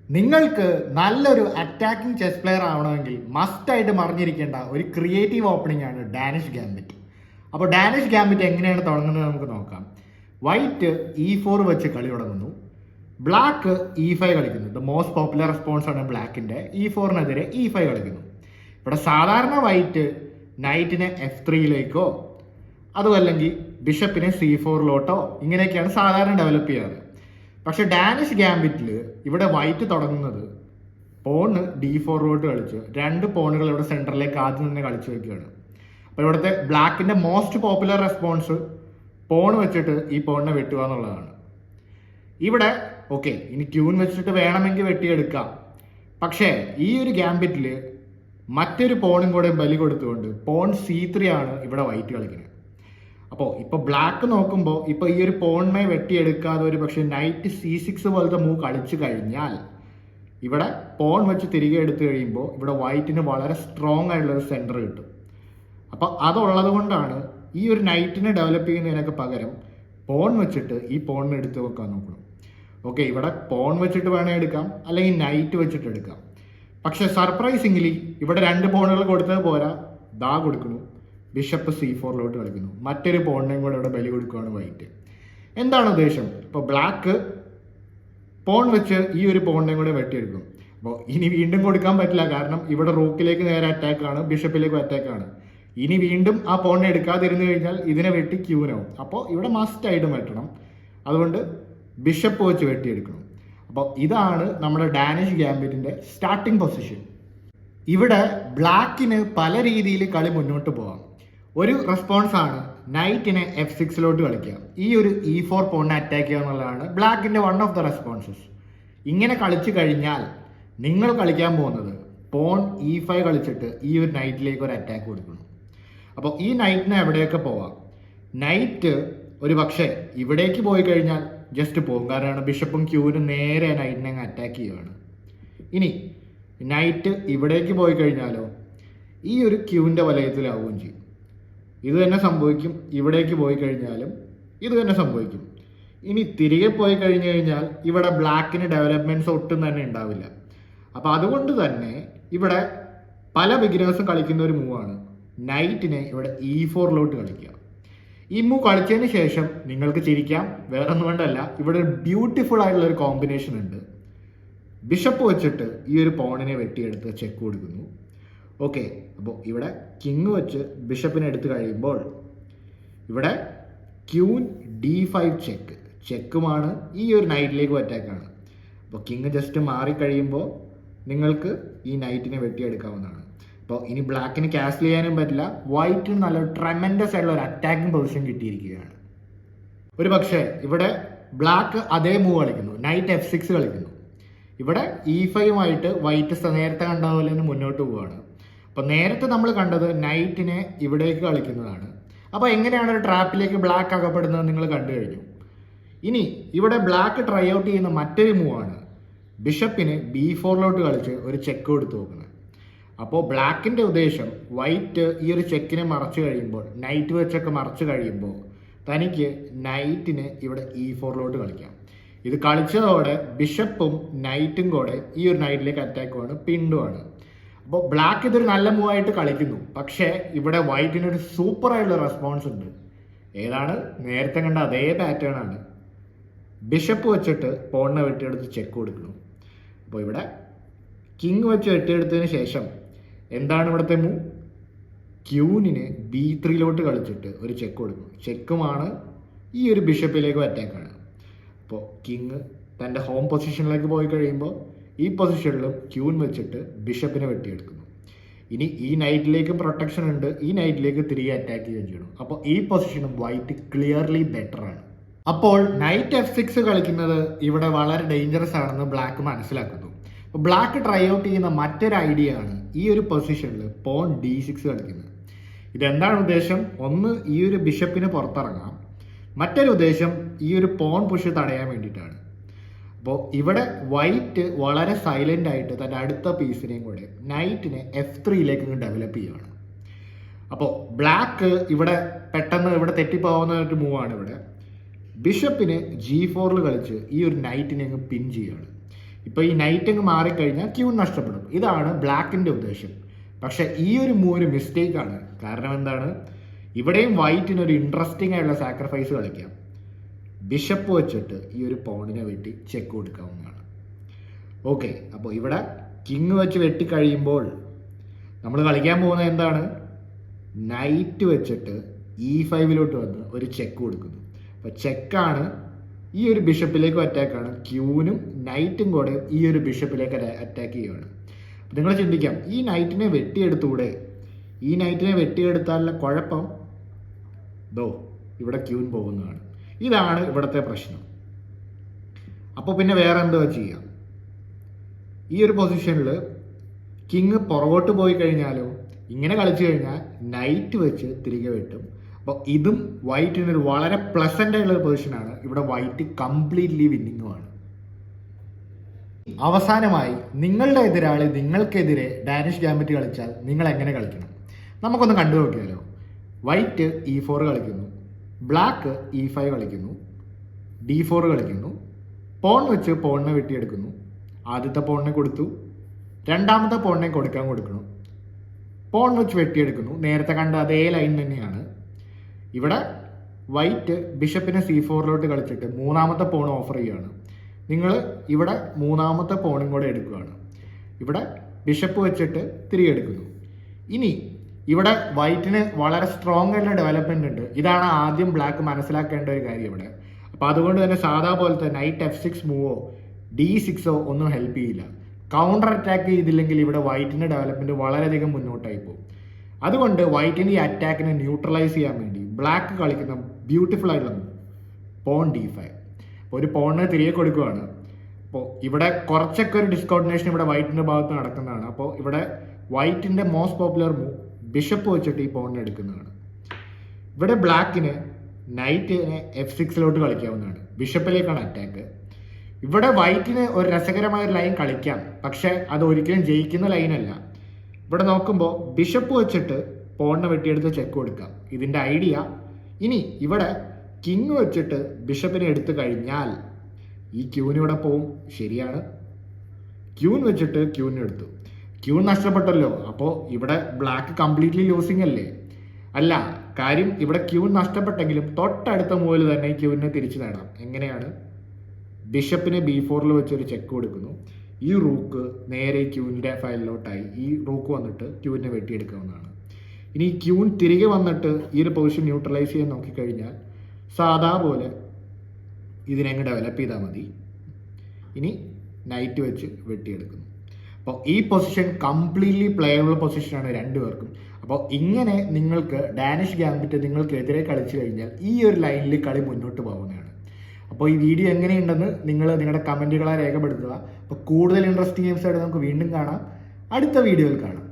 നിങ്ങൾക്ക് നല്ലൊരു attacking chess player ആവണമെങ്കിൽ മസ്റ്റായിട്ട് മറിഞ്ഞിരിക്കേണ്ട ഒരു ക്രിയേറ്റീവ് ഓപ്പണിംഗ് ആണ് ഡാനിഷ് ഗാംബിറ്റ്. അപ്പോൾ ഡാനിഷ് ഗാംബിറ്റ് എങ്ങനെയാണ് തുടങ്ങുന്നത് നമുക്ക് നോക്കാം. വൈറ്റ് E4 വെച്ച് കളി തുടങ്ങുന്നു. ബ്ലാക്ക് E5 കളിക്കുന്നു. ദ മോസ്റ്റ് പോപ്പുലർ റെസ്പോൺസ് ആണ് ബ്ലാക്കിൻ്റെ. E4-നെതിരെ E5 കളിക്കുന്നു. ഇവിടെ സാധാരണ വൈറ്റ് നൈറ്റിനെ F3-ലേക്കോ അതുമല്ലെങ്കിൽ ബിഷപ്പിനെ C4-ലോട്ടോ ഇങ്ങനെയൊക്കെയാണ് സാധാരണ ഡെവലപ്പ് ചെയ്യാറ്. പക്ഷെ ഡാനിഷ് ഗാംബിറ്റിൽ ഇവിടെ വൈറ്റ് തുടങ്ങുന്നത് പോണ് D4-ലോട്ട് കളിച്ച് രണ്ട് പോണുകൾ ഇവിടെ സെൻറ്ററിലേക്ക് ആദ്യം തന്നെ കളിച്ചു വെക്കുകയാണ്. അപ്പോൾ ഇവിടുത്തെ ബ്ലാക്കിൻ്റെ മോസ്റ്റ് പോപ്പുലർ റെസ്പോൺസ് പോൺ വെച്ചിട്ട് ഈ പോണിനെ വെട്ടുക എന്നുള്ളതാണ്. ഇവിടെ ഓക്കെ, ഇനി ക്യൂൻ വെച്ചിട്ട് വേണമെങ്കിൽ വെട്ടിയെടുക്കാം. പക്ഷേ ഈ ഒരു ഗാംബിറ്റിൽ മറ്റൊരു പോണും കൂടെ ബലി കൊടുത്തുകൊണ്ട് പോൺ C3 ആണ് ഇവിടെ വൈറ്റ് കളിക്കുന്നത്. അപ്പോൾ ഇപ്പോൾ ബ്ലാക്ക് നോക്കുമ്പോൾ ഇപ്പോൾ ഈ ഒരു പോണിനെ വെട്ടിയെടുക്കാതെ ഒരു പക്ഷേ നൈറ്റ് C6 പോലത്തെ മൂവ് കളിച്ചു കഴിഞ്ഞാൽ ഇവിടെ പോൺ വെച്ച് തിരികെ എടുത്തു കഴിയുമ്പോൾ ഇവിടെ വൈറ്റിന് വളരെ സ്ട്രോങ് ആയിട്ടുള്ളൊരു സെൻറ്റർ കിട്ടും. അപ്പോൾ അതുള്ളത് കൊണ്ടാണ് ഈ ഒരു നൈറ്റിനെ ഡെവലപ്പ് ചെയ്യുന്നതിനൊക്കെ പകരം പോൺ വെച്ചിട്ട് ഈ പോണിനെ എടുത്ത് വെക്കാൻ നോക്കണം. ഓക്കെ, ഇവിടെ പോൺ വെച്ചിട്ട് വേണേൽ എടുക്കാം, അല്ലെങ്കിൽ നൈറ്റ് വെച്ചിട്ട് എടുക്കാം. പക്ഷെ സർപ്രൈസിംഗ്ലി ഇവിടെ രണ്ട് പോണുകൾ കൊടുത്തത് പോരാ, ദാ കൊടുക്കുന്നു, ബിഷപ്പ് C4-ലോട്ട് കളിക്കുന്നു. മറ്റൊരു പോണിനെയും കൂടെ ഇവിടെ ബലി കൊടുക്കുകയാണ് വൈറ്റ്. എന്താണ് ഉദ്ദേശം? ഇപ്പോൾ ബ്ലാക്ക് പോൺ വെച്ച് ഈ ഒരു പോണിനെയും കൂടെ വെട്ടിയെടുക്കും. അപ്പോൾ ഇനി വീണ്ടും കൊടുക്കാൻ പറ്റില്ല, കാരണം ഇവിടെ റൂക്കിലേക്ക് നേരെ അറ്റാക്കാണ്, ബിഷപ്പിലേക്കും അറ്റാക്കാണ്. ഇനി വീണ്ടും ആ പോണിനെ എടുക്കാതിരുന്നു കഴിഞ്ഞാൽ ഇതിനെ വെട്ടി ക്യൂനാവും. അപ്പോൾ ഇവിടെ മസ്റ്റ് ആയിട്ടും വെട്ടണം. അതുകൊണ്ട് ബിഷപ്പ് വെച്ച് വെട്ടിയെടുക്കണം. അപ്പോൾ ഇതാണ് നമ്മുടെ ഡാനിഷ് ഗാംബിറ്റിൻ്റെ സ്റ്റാർട്ടിംഗ് പൊസിഷൻ. ഇവിടെ ബ്ലാക്കിന് പല രീതിയിൽ കളി മുന്നോട്ട് പോകാം. ഒരു റെസ്പോൺസ് ആണ് നൈറ്റിനെ F6-ലോട്ട് കളിക്കുക, ഈ ഒരു E4 പോണിനെ അറ്റാക്ക് ചെയ്യുക എന്നുള്ളതാണ് ബ്ലാക്കിൻ്റെ വൺ ഓഫ് ദ റെസ്പോൺസസ്. ഇങ്ങനെ കളിച്ചു കഴിഞ്ഞാൽ നിങ്ങൾ കളിക്കാൻ പോകുന്നത് പോൺ E5 കളിച്ചിട്ട് ഈ ഒരു നൈറ്റിലേക്ക് ഒരു അറ്റാക്ക് കൊടുക്കണം. അപ്പോൾ ഈ നൈറ്റിന് എവിടെയൊക്കെ പോവാം. നൈറ്റ് ഒരു പക്ഷേ ഇവിടേക്ക് പോയി കഴിഞ്ഞാൽ ജസ്റ്റ് പോകും, കാരണം ബിഷപ്പും ക്യൂനും നേരെ നൈറ്റിനെ അങ്ങ് അറ്റാക്ക് ചെയ്യുകയാണ്. ഇനി നൈറ്റ് ഇവിടേക്ക് പോയി കഴിഞ്ഞാലോ ഈ ഒരു ക്യൂവിൻ്റെ വലയത്തിലാവുകയും ചെയ്യും. ഇത് തന്നെ സംഭവിക്കും. ഇവിടേക്ക് പോയി കഴിഞ്ഞാലും ഇത് തന്നെ സംഭവിക്കും. ഇനി തിരികെ പോയി കഴിഞ്ഞു കഴിഞ്ഞാൽ ഇവിടെ ബ്ലാക്കിന് ഡെവലപ്മെൻറ്റ്സ് ഒട്ടും തന്നെ ഉണ്ടാവില്ല. അപ്പോൾ അതുകൊണ്ട് തന്നെ ഇവിടെ പല ബിഗിനേഴ്സും കളിക്കുന്ന ഒരു മൂവാണ് നൈറ്റിനെ ഇവിടെ E4-ലോട്ട് കളിക്കുക. ഈ മൂവ് കളിച്ചതിന് ശേഷം നിങ്ങൾക്ക് ചിരിക്കാം, വേറെ ഒന്നും കൊണ്ടല്ല, ഇവിടെ ഒരു ബ്യൂട്ടിഫുൾ ആയിട്ടുള്ള ഒരു കോമ്പിനേഷൻ ഉണ്ട്. ബിഷപ്പ് വെച്ചിട്ട് ഈ ഒരു പോണിനെ വെട്ടിയെടുത്ത് ചെക്ക് കൊടുക്കുന്നു. ഓക്കെ, അപ്പോൾ ഇവിടെ കിങ് വെച്ച് ബിഷപ്പിനെ എടുത്ത് കഴിയുമ്പോൾ ഇവിടെ ക്യൂൻ D5 ചെക്ക്, ചെക്കുമാണ്, ഈ ഒരു നൈറ്റിലേക്ക് അറ്റാക്കാണ്. അപ്പോൾ കിങ് ജസ്റ്റ് മാറിക്കഴിയുമ്പോൾ നിങ്ങൾക്ക് ഈ നൈറ്റിനെ വെട്ടിയെടുക്കാവുന്നതാണ്. അപ്പോൾ ഇനി ബ്ലാക്കിന് ക്യാൻസൽ ചെയ്യാനും പറ്റില്ല, വൈറ്റിന് നല്ല ട്രെമൻഡസ് ആയിട്ടുള്ള ഒരു അറ്റാക്കിംഗ് പൊസിഷൻ കിട്ടിയിരിക്കുകയാണ്. ഒരു പക്ഷേ ഇവിടെ ബ്ലാക്ക് അതേ മൂവ് കളിക്കുന്നു, നൈറ്റ് F6 കളിക്കുന്നു. ഇവിടെ E5-ആയിട്ട് വൈറ്റ് നേരത്തെ കണ്ട പോലെ തന്നെ മുന്നോട്ട് പോവുകയാണ്. അപ്പോൾ നേരത്തെ നമ്മൾ കണ്ടത് നൈറ്റിനെ ഇവിടേക്ക് കളിക്കുന്നതാണ്. അപ്പോൾ എങ്ങനെയാണ് ഒരു ട്രാപ്പിലേക്ക് ബ്ലാക്ക് അകപ്പെടുന്നത് നിങ്ങൾ കണ്ടു കഴിഞ്ഞു. ഇനി ഇവിടെ ബ്ലാക്ക് ട്രൈ ഔട്ട് ചെയ്യുന്ന മറ്റൊരു മൂവാണ് ബിഷപ്പിന് B4-ലോട്ട് കളിച്ച് ഒരു ചെക്ക് കൊടുത്ത് നോക്കുന്നത്. അപ്പോൾ ബ്ലാക്കിൻ്റെ ഉദ്ദേശം വൈറ്റ് ഈ ഒരു ചെക്കിനെ മറച്ചു കഴിയുമ്പോൾ, നൈറ്റ് വെച്ചൊക്കെ മറച്ചു കഴിയുമ്പോൾ തനിക്ക് നൈറ്റിന് ഇവിടെ E4-ലോട്ട് കളിക്കാം. ഇത് കളിച്ചതോടെ ബിഷപ്പും നൈറ്റും കൂടെ ഈ ഒരു നൈറ്റിലേക്ക് അറ്റാക്കുമാണ്, പിണ്ടുമാണ്. അപ്പോൾ ബ്ലാക്ക് ഇതൊരു നല്ല മൂവായിട്ട് കളിക്കുന്നു. പക്ഷേ ഇവിടെ വൈറ്റിനൊരു സൂപ്പറായിട്ടുള്ള റെസ്പോൺസ് ഉണ്ട്. ഏതാണ്? നേരത്തെ കണ്ട അതേ പാറ്റേൺ ആണ്. ബിഷപ്പ് വെച്ചിട്ട് പോണിനെ വെട്ടിയെടുത്ത് ചെക്ക് കൊടുക്കുന്നു. അപ്പോൾ ഇവിടെ കിങ് വെച്ച് വെട്ടിയെടുത്തതിന് ശേഷം എന്താണ് ഇവിടുത്തെ മൂവ്? ക്യൂനിന് B3-ലോട്ട് കളിച്ചിട്ട് ഒരു ചെക്ക് കൊടുക്കുന്നു. ചെക്കുമാണ്, ഈ ഒരു ബിഷപ്പിലേക്കും അറ്റാക്കാണ്. അപ്പോൾ കിങ് തൻ്റെ ഹോം പൊസിഷനിലേക്ക് പോയി കഴിയുമ്പോൾ ഈ പൊസിഷനിലും ക്യൂൻ വെച്ചിട്ട് ബിഷപ്പിനെ വെട്ടിയെടുക്കുന്നു. ഇനി ഈ നൈറ്റിലേക്കും പ്രൊട്ടക്ഷൻ ഉണ്ട്, ഈ നൈറ്റിലേക്ക് തിരികെ അറ്റാക്ക് ചെയ്യുകയും ചെയ്യണം. അപ്പോൾ ഈ പൊസിഷനും വൈറ്റ് ക്ലിയർലി ബെറ്റർ ആണ്. അപ്പോൾ നൈറ്റ് F6 കളിക്കുന്നത് ഇവിടെ വളരെ ഡേഞ്ചറസ് ആണെന്ന് ബ്ലാക്ക് മനസ്സിലാക്കുന്നു. അപ്പോൾ ബ്ലാക്ക് ട്രൈ ഔട്ട് ചെയ്യുന്ന മറ്റൊരു ഐഡിയ ആണ് ഈ ഒരു പൊസിഷനിൽ പോൺ D6 കളിക്കുന്നത്. ഇതെന്താണ് ഉദ്ദേശം? ഒന്ന്, ഈ ഒരു ബിഷപ്പിന് പുറത്തിറങ്ങാം. മറ്റൊരു ഉദ്ദേശം ഈ ഒരു പോൺ പുഷ് തടയാൻ വേണ്ടിയിട്ടാണ്. അപ്പോൾ ഇവിടെ വൈറ്റ് വളരെ സൈലൻ്റ് ആയിട്ട് തൻ്റെ അടുത്ത പീസിനെയും കൂടെ നൈറ്റിനെ F3-ലേക്ക് ഡെവലപ്പ് ചെയ്യുകയാണ്. അപ്പോൾ ബ്ലാക്ക് ഇവിടെ പെട്ടെന്ന് ഇവിടെ തെറ്റിപ്പോകുന്ന ഒരു മൂവാണ്. ഇവിടെ ബിഷപ്പിന് G4-ൽ കളിച്ച് ഈ ഒരു നൈറ്റിനെ അങ്ങ് പിൻ ചെയ്യുകയാണ്. ഇപ്പോൾ ഈ നൈറ്റ് അങ്ങ് മാറിക്കഴിഞ്ഞാൽ ക്യൂൻ നഷ്ടപ്പെടും. ഇതാണ് ബ്ലാക്കിൻ്റെ ഉദ്ദേശം. പക്ഷേ ഈ ഒരു മൂവ് ഒരു മിസ്റ്റേക്കാണ്. കാരണം എന്താണ്, ഇവിടെയും വൈറ്റിനൊരു ഇൻട്രസ്റ്റിംഗ് ആയിട്ടുള്ള സാക്രിഫൈസ് കളിക്കാം. ബിഷപ്പ് വെച്ചിട്ട് ഈ ഒരു പോണിനെ വെട്ടി ചെക്ക് കൊടുക്കാവുന്നതാണ്. ഓക്കെ, അപ്പോൾ ഇവിടെ കിങ് വെച്ച് വെട്ടിക്കഴിയുമ്പോൾ നമ്മൾ കളിക്കാൻ പോകുന്നത് എന്താണ്, നൈറ്റ് വെച്ചിട്ട് E5 വന്ന് ഒരു ചെക്ക് കൊടുക്കുന്നു. അപ്പോൾ ചെക്കാണ്, ഈ ഒരു ബിഷപ്പിലേക്കും അറ്റാക്കാണ്. ക്യൂനും നൈറ്റും കൂടെ ഈ ഒരു ബിഷപ്പിലേക്ക് അറ്റാക്ക് ചെയ്യുകയാണ്. അപ്പോൾ നിങ്ങൾ ചിന്തിക്കാം, ഈ നൈറ്റിനെ വെട്ടിയെടുത്തൂടെ? ഈ നൈറ്റിനെ വെട്ടിയെടുത്താലുള്ള കുഴപ്പം ഇവിടെ ക്യൂൻ പോകുന്നതാണ്. ഇതാണ് ഇവിടുത്തെ പ്രശ്നം. അപ്പോൾ പിന്നെ വേറെ എന്തുവാ ചെയ്യാം? ഈ ഒരു പൊസിഷനിൽ കിങ് പുറകോട്ട് പോയി കഴിഞ്ഞാലോ, ഇങ്ങനെ കളിച്ചു കഴിഞ്ഞാൽ നൈറ്റ് വെച്ച് തിരികെ വെട്ടും. അപ്പോൾ ഇതും വൈറ്റിനൊരു വളരെ പ്ലസൻ്റ് ആയിട്ടുള്ള പൊസിഷനാണ്. ഇവിടെ വൈറ്റ് കംപ്ലീറ്റ്ലി വിന്നിങ്ങുമാണ്. അവസാനമായി നിങ്ങളുടെ എതിരാളി നിങ്ങൾക്കെതിരെ ഡാനിഷ് ഗാംബിറ്റ് കളിച്ചാൽ നിങ്ങൾ എങ്ങനെ കളിക്കണം നമുക്കൊന്ന് കണ്ടു നോക്കിയാലോ. വൈറ്റ് E4 കളിക്കുന്നു, ബ്ലാക്ക് E5 കളിക്കുന്നു, D4 കളിക്കുന്നു, പോൺ വെച്ച് പോണിനെ വെട്ടിയെടുക്കുന്നു. ആദ്യത്തെ പോണിനെ കൊടുത്തു, രണ്ടാമത്തെ പോണിനെ കൊടുക്കണം. പോൺ വെച്ച് വെട്ടിയെടുക്കുന്നു. നേരത്തെ കണ്ട അതേ ലൈൻ തന്നെയാണ്. ഇവിടെ വൈറ്റ് ബിഷപ്പിനെ C4 കളിച്ചിട്ട് മൂന്നാമത്തെ പോൺ ഓഫർ ചെയ്യുകയാണ്. നിങ്ങൾ ഇവിടെ മൂന്നാമത്തെ പോണും കൂടെ എടുക്കുകയാണ്. ഇവിടെ ബിഷപ്പ് വെച്ചിട്ട് തിരികെ എടുക്കുന്നു. ഇനി ഇവിടെ വൈറ്റിന് വളരെ സ്ട്രോങ് ആയിട്ടുള്ള ഡെവലപ്മെന്റ് ഉണ്ട്. ഇതാണ് ആദ്യം ബ്ലാക്ക് മനസ്സിലാക്കേണ്ട ഒരു കാര്യം ഇവിടെ. അപ്പോൾ അതുകൊണ്ട് തന്നെ സാധാ പോലത്തെ നൈറ്റ് F6 മൂവോ D6 ഒന്നും ഹെൽപ്പ് ചെയ്യില്ല. കൗണ്ടർ അറ്റാക്ക് ചെയ്തില്ലെങ്കിൽ ഇവിടെ വൈറ്റിൻ്റെ ഡെവലപ്മെന്റ് വളരെയധികം മുന്നോട്ടായി പോകും. അതുകൊണ്ട് വൈറ്റിൻ്റെ ഈ അറ്റാക്കിനെ ന്യൂട്രലൈസ് ചെയ്യാൻ വേണ്ടി ബ്ലാക്ക് കളിക്കുന്ന ബ്യൂട്ടിഫുൾ ആയിട്ടുള്ള പോൺ D5. അപ്പോൾ ഒരു പോണിനെ തിരികെ കൊടുക്കുകയാണ്. അപ്പോൾ ഇവിടെ കുറച്ചൊക്കെ ഒരു ഡിസ്കോർഡിനേഷൻ ഇവിടെ വൈറ്റിൻ്റെ ഭാഗത്ത് നടക്കുന്നതാണ്. അപ്പോൾ ഇവിടെ വൈറ്റിൻ്റെ മോസ്റ്റ് പോപ്പുലർ മൂവ് ബിഷപ്പ് വെച്ചിട്ട് ഈ പോണിനെ എടുക്കുന്നതാണ്. ഇവിടെ ബ്ലാക്കിന് നൈറ്റിനെ F6 കളിക്കാവുന്നതാണ്. ബിഷപ്പിലേക്കാണ് അറ്റാക്ക്. ഇവിടെ വൈറ്റിന് ഒരു രസകരമായ ഒരു ലൈൻ കളിക്കാം, പക്ഷെ അത് ഒരിക്കലും ജയിക്കുന്ന ലൈനല്ല. ഇവിടെ നോക്കുമ്പോൾ ബിഷപ്പ് വെച്ചിട്ട് പോണിനെ വെട്ടിയെടുത്ത് ചെക്ക് കൊടുക്കാം, ഇതിൻ്റെ ഐഡിയ. ഇനി ഇവിടെ കിങ് വെച്ചിട്ട് ബിഷപ്പിനെ എടുത്തു കഴിഞ്ഞാൽ ഈ ക്യൂന് ഇവിടെ പോവും. ശരിയാണ്, ക്യൂൻ വെച്ചിട്ട് ക്യൂനെ എടുത്തു, ക്യൂൻ നഷ്ടപ്പെട്ടല്ലോ. അപ്പോൾ ഇവിടെ ബ്ലാക്ക് കംപ്ലീറ്റ്ലി ലൂസിങ് അല്ലേ? അല്ല, കാര്യം ഇവിടെ ക്യൂൻ നഷ്ടപ്പെട്ടെങ്കിലും തൊട്ടടുത്ത മൂവിൽ തന്നെ ക്യൂവിനെ തിരിച്ചു നേടാം. എങ്ങനെയാണ്? ബിഷപ്പിനെ B4 വെച്ചൊരു ചെക്ക് കൊടുക്കുന്നു. ഈ റൂക്ക് നേരെ ക്യൂവിൻ്റെ ഫയലിലോട്ടായി. ഈ റൂക്ക് വന്നിട്ട് ക്യൂവിനെ വെട്ടിയെടുക്കാവുന്നതാണ്. ഇനി ക്യൂൻ തിരികെ വന്നിട്ട് ഈ ഒരു പൊസിഷൻ ന്യൂട്രലൈസ് ചെയ്യാൻ നോക്കിക്കഴിഞ്ഞാൽ സാധാ പോലെ ഇതിനെങ്ങ് ഡെവലപ്പ് ചെയ്താൽ മതി. ഇനി നൈറ്റ് വെച്ച് വെട്ടിയെടുക്കുന്നു. അപ്പോൾ ഈ പൊസിഷൻ കംപ്ലീറ്റ്ലി പ്ലേയബിൾ പൊസിഷനാണ് രണ്ടുപേർക്കും. അപ്പോൾ ഇങ്ങനെ നിങ്ങൾക്ക് ഡാനിഷ് ഗാംബിറ്റ് നിങ്ങൾക്കെതിരെ കളിച്ചു കഴിഞ്ഞാൽ ഈ ഒരു ലൈനിൽ കളി മുന്നോട്ട് പോകുന്നതാണ്. അപ്പോൾ ഈ വീഡിയോ എങ്ങനെയുണ്ടെന്ന് നിങ്ങൾ നിങ്ങളുടെ കമൻറ്റുകളെ രേഖപ്പെടുത്തുക. അപ്പോൾ കൂടുതൽ ഇൻട്രസ്റ്റിംഗ് ഗെയിംസ് ആയിട്ട് നമുക്ക് വീണ്ടും കാണാം, അടുത്ത വീഡിയോയിൽ കാണാം.